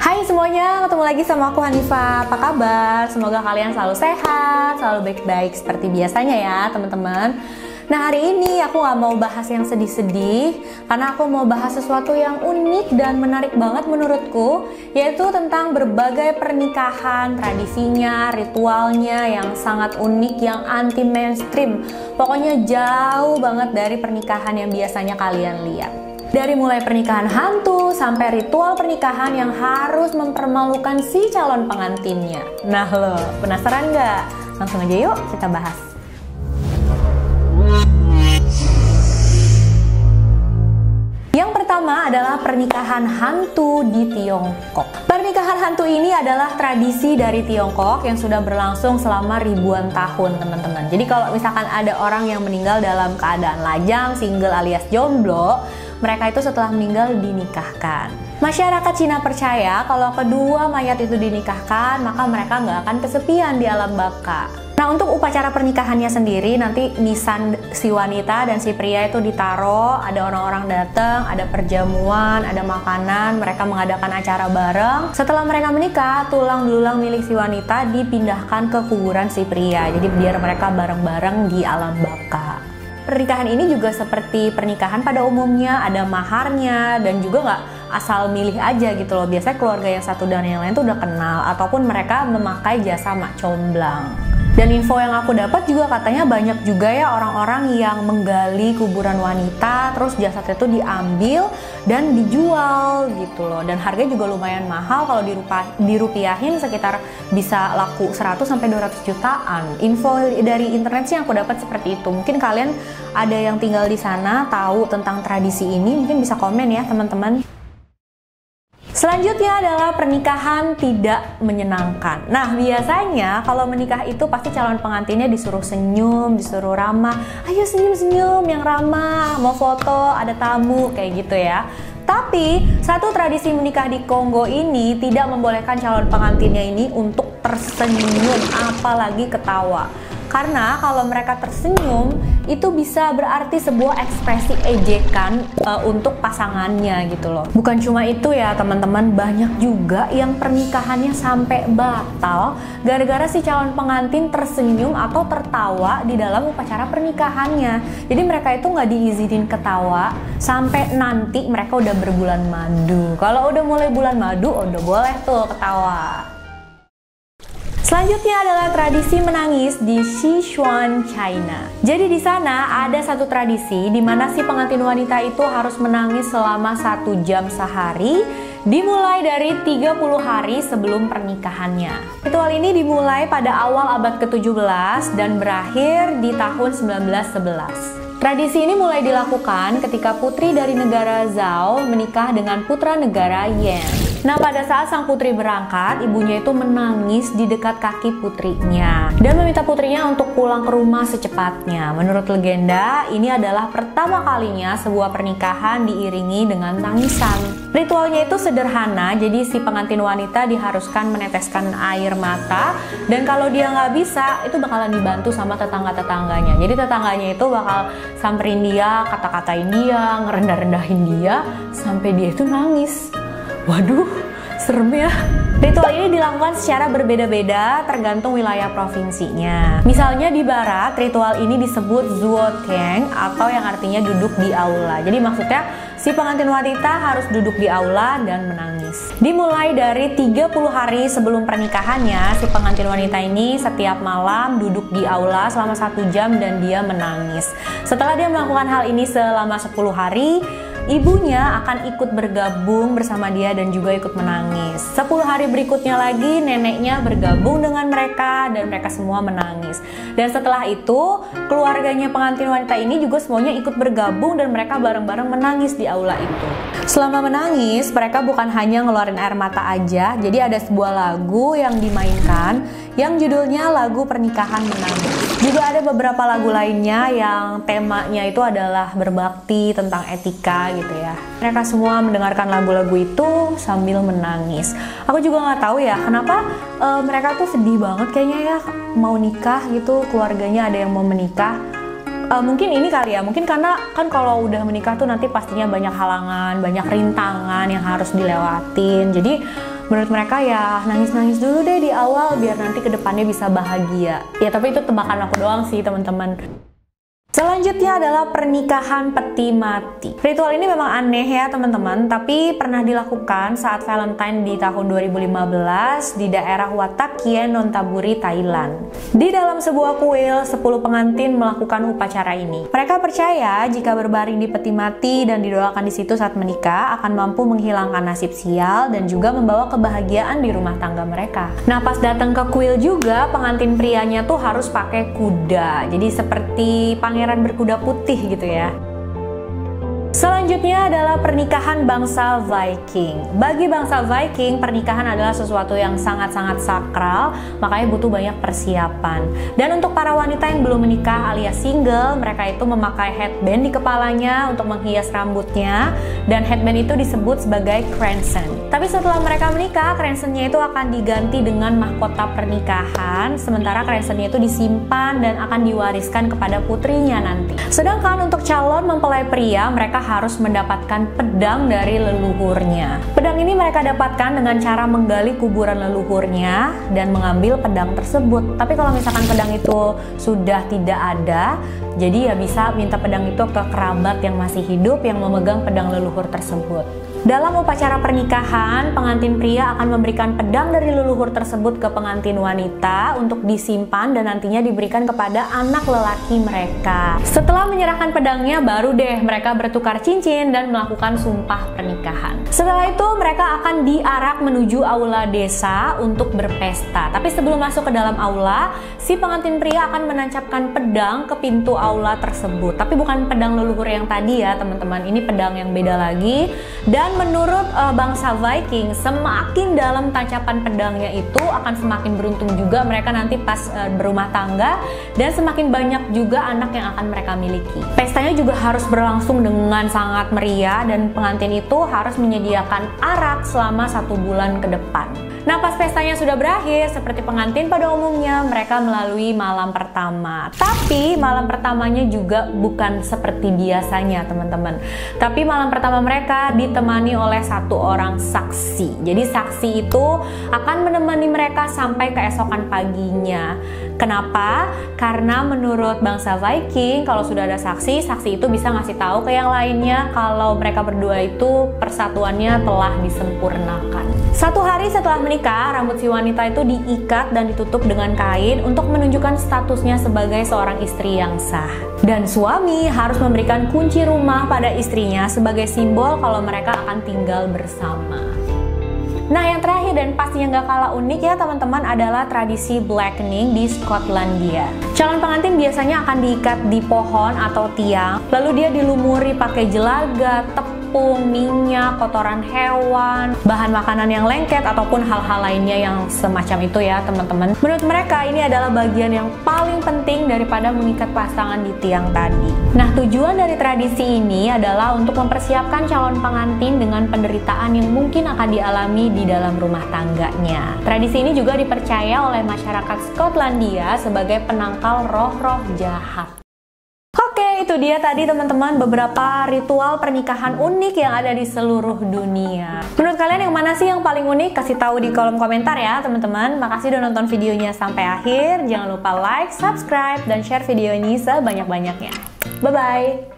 Hai semuanya, ketemu lagi sama aku Hanifah. Apa kabar? Semoga kalian selalu sehat, selalu baik-baik seperti biasanya ya teman-teman. Nah hari ini aku gak mau bahas yang sedih-sedih, karena aku mau bahas sesuatu yang unik dan menarik banget menurutku, yaitu tentang berbagai pernikahan, tradisinya, ritualnya yang sangat unik, yang anti mainstream. Pokoknya jauh banget dari pernikahan yang biasanya kalian lihat. Dari mulai pernikahan hantu sampai ritual pernikahan yang harus mempermalukan si calon pengantinnya. Nah lo, penasaran nggak? Langsung aja yuk kita bahas. Yang pertama adalah pernikahan hantu di Tiongkok. Pernikahan hantu ini adalah tradisi dari Tiongkok yang sudah berlangsung selama ribuan tahun, teman-teman. Jadi kalau misalkan ada orang yang meninggal dalam keadaan lajang, single alias jomblo, mereka itu setelah meninggal dinikahkan. Masyarakat Cina percaya kalau kedua mayat itu dinikahkan, maka mereka nggak akan kesepian di alam baka. Nah untuk upacara pernikahannya sendiri, nanti nisan si wanita dan si pria itu ditaruh, ada orang-orang datang, ada perjamuan, ada makanan, mereka mengadakan acara bareng. Setelah mereka menikah, tulang belulang milik si wanita dipindahkan ke kuburan si pria, jadi biar mereka bareng-bareng di alam baka. Pernikahan ini juga seperti pernikahan pada umumnya, ada maharnya dan juga nggak asal milih aja gitu loh. Biasanya keluarga yang satu dan yang lain tuh udah kenal ataupun mereka memakai jasa mak comblang. Dan info yang aku dapat juga katanya banyak juga ya orang-orang yang menggali kuburan wanita, terus jasadnya itu diambil dan dijual gitu loh. Dan harganya juga lumayan mahal, kalau dirupiahin sekitar bisa laku 100 sampai 200 jutaan. Info dari internet sih yang aku dapat seperti itu. Mungkin kalian ada yang tinggal di sana tahu tentang tradisi ini, mungkin bisa komen ya teman-teman. Selanjutnya adalah pernikahan tidak menyenangkan. Nah biasanya kalau menikah itu pasti calon pengantinnya disuruh senyum, disuruh ramah. Ayo senyum-senyum yang ramah, mau foto, ada tamu, kayak gitu ya. Tapi satu tradisi menikah di Kongo ini tidak membolehkan calon pengantinnya ini untuk tersenyum, apalagi ketawa. Karena kalau mereka tersenyum, itu bisa berarti sebuah ekspresi ejekan untuk pasangannya gitu loh. Bukan cuma itu ya teman-teman, banyak juga yang pernikahannya sampai batal gara-gara si calon pengantin tersenyum atau tertawa di dalam upacara pernikahannya. Jadi mereka itu nggak diizinin ketawa sampai nanti mereka udah berbulan madu. Kalau udah mulai bulan madu, udah boleh tuh ketawa. Selanjutnya adalah tradisi menangis di Sichuan, China. Jadi di sana ada satu tradisi di mana si pengantin wanita itu harus menangis selama 1 jam sehari, dimulai dari 30 hari sebelum pernikahannya. Ritual ini dimulai pada awal abad ke-17 dan berakhir di tahun 1911. Tradisi ini mulai dilakukan ketika putri dari negara Zhao menikah dengan putra negara Yan. Nah pada saat sang putri berangkat, ibunya itu menangis di dekat kaki putrinya dan meminta putrinya untuk pulang ke rumah secepatnya. Menurut legenda, ini adalah pertama kalinya sebuah pernikahan diiringi dengan tangisan. Ritualnya itu sederhana, jadi si pengantin wanita diharuskan meneteskan air mata, dan kalau dia nggak bisa, itu bakalan dibantu sama tetangga-tetangganya. Jadi tetangganya itu bakal samperin dia, kata-katain dia, ngerendah-rendahin dia, sampai dia itu nangis. Waduh, serem ya. Ritual ini dilakukan secara berbeda-beda tergantung wilayah provinsinya. Misalnya di barat, ritual ini disebut zuotieng atau yang artinya duduk di aula. Jadi maksudnya si pengantin wanita harus duduk di aula dan menangis. Dimulai dari 30 hari sebelum pernikahannya, si pengantin wanita ini setiap malam duduk di aula selama 1 jam dan dia menangis. Setelah dia melakukan hal ini selama 10 hari, ibunya akan ikut bergabung bersama dia dan juga ikut menangis. 10 hari berikutnya lagi neneknya bergabung dengan mereka dan mereka semua menangis. Dan setelah itu keluarganya pengantin wanita ini juga semuanya ikut bergabung dan mereka bareng-bareng menangis di aula itu. Selama menangis mereka bukan hanya ngeluarin air mata aja, jadi ada sebuah lagu yang dimainkan yang judulnya lagu pernikahan menangis. Juga ada beberapa lagu lainnya yang temanya itu adalah berbakti tentang etika gitu ya. Mereka semua mendengarkan lagu-lagu itu sambil menangis. Aku juga nggak tahu ya kenapa mereka tuh sedih banget kayaknya ya mau nikah gitu, keluarganya ada yang mau menikah. Mungkin ini kali ya, mungkin karena kan kalau udah menikah tuh nanti pastinya banyak halangan, banyak rintangan yang harus dilewatin. Jadi menurut mereka ya nangis-nangis dulu deh di awal biar nanti kedepannya bisa bahagia. Ya tapi itu tebakan aku doang sih teman-teman. Selanjutnya adalah pernikahan peti mati. Ritual ini memang aneh ya teman-teman, tapi pernah dilakukan saat Valentine di tahun 2015 di daerah Wat Takien, Nonthaburi, Thailand. Di dalam sebuah kuil, 10 pengantin melakukan upacara ini. Mereka percaya jika berbaring di peti mati dan didoakan di situ saat menikah akan mampu menghilangkan nasib sial dan juga membawa kebahagiaan di rumah tangga mereka. Nah, pas datang ke kuil juga pengantin prianya tuh harus pakai kuda. Jadi seperti pangeran berkuda putih gitu ya. Selanjutnya adalah pernikahan bangsa Viking. Bagi bangsa Viking, pernikahan adalah sesuatu yang sangat-sangat sakral, makanya butuh banyak persiapan. Dan untuk para wanita yang belum menikah alias single, mereka itu memakai headband di kepalanya untuk menghias rambutnya, dan headband itu disebut sebagai kransen. Tapi setelah mereka menikah, kransennya itu akan diganti dengan mahkota pernikahan, sementara kransennya itu disimpan dan akan diwariskan kepada putrinya nanti. Sedangkan untuk calon mempelai pria, mereka harus mendapatkan pedang dari leluhurnya. Pedang ini mereka dapatkan dengan cara menggali kuburan leluhurnya dan mengambil pedang tersebut. Tapi kalau misalkan pedang itu sudah tidak ada, jadi ya bisa minta pedang itu ke kerabat yang masih hidup yang memegang pedang leluhur tersebut. Dalam upacara pernikahan, pengantin pria akan memberikan pedang dari leluhur tersebut ke pengantin wanita untuk disimpan dan nantinya diberikan kepada anak lelaki mereka. Setelah menyerahkan pedangnya, baru deh mereka bertukar cincin dan melakukan sumpah pernikahan. Setelah itu, mereka akan diarak menuju aula desa untuk berpesta. Tapi sebelum masuk ke dalam aula, si pengantin pria akan menancapkan pedang ke pintu aula tersebut. Tapi bukan pedang leluhur yang tadi ya teman-teman, ini pedang yang beda lagi. Dan menurut bangsa Viking, semakin dalam tancapan pedangnya itu akan semakin beruntung juga mereka nanti pas berumah tangga, dan semakin banyak juga anak yang akan mereka miliki. Pestanya juga harus berlangsung dengan sangat meriah dan pengantin itu harus menyediakan arak selama 1 bulan ke depan. Nah, pas pestanya sudah berakhir, seperti pengantin pada umumnya, mereka melalui malam pertama. Tapi malam pertamanya juga bukan seperti biasanya teman-teman. Tapi malam pertama mereka ditemani oleh 1 orang saksi. Jadi saksi itu akan menemani mereka sampai keesokan paginya. Kenapa? Karena menurut bangsa Viking, kalau sudah ada saksi, saksi itu bisa ngasih tahu ke yang lainnya kalau mereka berdua itu persatuannya telah disempurnakan. 1 hari setelah menikah, rambut si wanita itu diikat dan ditutup dengan kain untuk menunjukkan statusnya sebagai seorang istri yang sah. Dan suami harus memberikan kunci rumah pada istrinya sebagai simbol kalau mereka akan tinggal bersama. Nah, yang terakhir dan pastinya nggak kalah unik ya teman-teman adalah tradisi blackening di Skotlandia. Calon pengantin biasanya akan diikat di pohon atau tiang, lalu dia dilumuri pakai jelaga, tepung, minyak, kotoran hewan, bahan makanan yang lengket ataupun hal-hal lainnya yang semacam itu ya teman-teman. Menurut mereka ini adalah bagian yang paling penting daripada mengikat pasangan di tiang tadi. Nah, tujuan dari tradisi ini adalah untuk mempersiapkan calon pengantin dengan penderitaan yang mungkin akan dialami di dalam rumah tangganya. Tradisi ini juga dipercaya oleh masyarakat Skotlandia sebagai penangkal roh-roh jahat. Oke, itu dia tadi teman-teman beberapa ritual pernikahan unik yang ada di seluruh dunia. Menurut kalian yang mana sih yang paling unik? Kasih tahu di kolom komentar ya teman-teman. Makasih udah nonton videonya sampai akhir. Jangan lupa like, subscribe, dan share video ini sebanyak-banyaknya. Bye-bye!